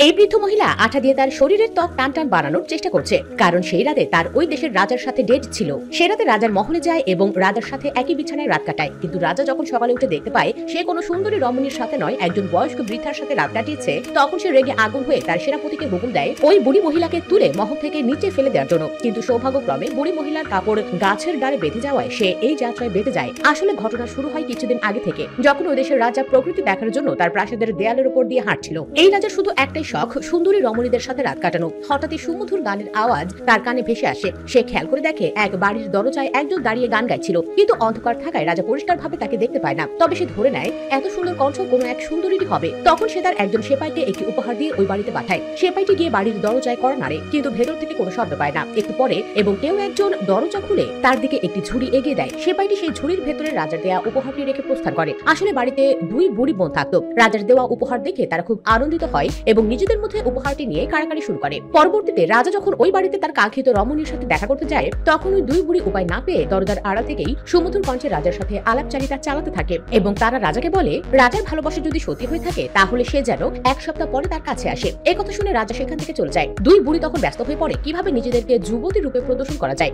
এই বৃদ্ধ মহিলা আঠা দিয়ে তার শরীরের ত্বক টান টান বানানোর চেষ্টা করছে, কারণ সেই রাতে তার ওই দেশের রাজার সাথে ডেট ছিল। সে রাতে রাজার মহলে যায় এবং রাজার সাথে একই বিছানায় রাত কাটায়। কিন্তু রাজা যখন সকালে উঠে দেখতে পায় সে কোনো সুন্দরী রমণীর সাথে নয়, একজন বয়স্ক বৃদ্ধার সাথে রাত কাটিয়েছে, তখন সে রেগে আগুন হয়ে তার সেনাপতিকে হুকুম দেয় ওই বুড়ি মহিলাকে তুলে মহল থেকে নিচে ফেলে দেওয়ার জন্য। কিন্তু সৌভাগ্যক্রমে বুড়ি মহিলার কাপড় গাছের ডালে বেঁধে যাওয়ায় সে এই যাত্রায় বেঁধে যায়। আসলে ঘটনা শুরু হয় কিছুদিন আগে থেকে, যখন ওই দেশের রাজা প্রকৃতি দেখার জন্য তার প্রাসাদের দেয়ালের উপর দিয়ে হাঁটছিল। এই রাজার শুধু একটাই শখ, সুন্দরী রমণীদের সাথে রাত কাটানো। হঠাৎই সুমধুর গানের আওয়াজ তার কানে ভেসে আসে। সে খেয়াল করে দেখে এক বাড়ির দরজায় একজন দাঁড়িয়ে গান গাইছিল, কিন্তু অন্ধকার থাকায় রাজা পরিষ্কারভাবে তাকে দেখতে পায় না। তবে সে ধরে নেয় এত সুন্দর কণ্ঠ কোনো এক সুন্দরীরই হবে। তখন সে তার একজন সেপাইকে একটি উপহার দিয়ে ওই বাড়িতে পাঠায়। সেপাইটি গিয়ে বাড়ির দরজায় কড়া নাড়ে, কিন্তু ভেতর থেকে কোনো শব্দ পায় না। একটু পরে এবং কেউ একজন দরজা খুলে তার দিকে একটি ঝুড়ি এগিয়ে দেয়। সেপাইটি সেই ঝুড়ির ভেতরে রাজার দেয়া উপহারটি রেখে প্রস্থান করে। আসলে বাড়িতে দুই বুড়ি বোন থাকতো। রাজার দেওয়া উপহার দেখে তারা খুব আনন্দিত হয় এবং নিজেদের মধ্যে উপহারটি নিয়ে কাড়াকাড়ি শুরু করে। পরবর্তীতে রাজা যখন ওই বাড়িতে তার কাঙ্ক্ষিত রমণীর সাথে দেখা করতে যায়, তখন ওই দুই বুড়ি উপায় না পেয়ে দরজার আড়াল থেকেই সুমধুর কণ্ঠে রাজার সাথে আলাপচারিতা চালাতে থাকে এবং তারা রাজাকে বলে রাজার ভালোবাসা যদি সত্যি হয়ে থাকে তাহলে সে যেন এক সপ্তাহ পরে তার কাছে আসে। এই কথা শুনে রাজা সেখান থেকে চলে যায়। দুই বুড়ি তখন ব্যস্ত হয়ে পড়ে কিভাবে নিজেদেরকে যুবতী রূপে প্রদর্শন করা যায়।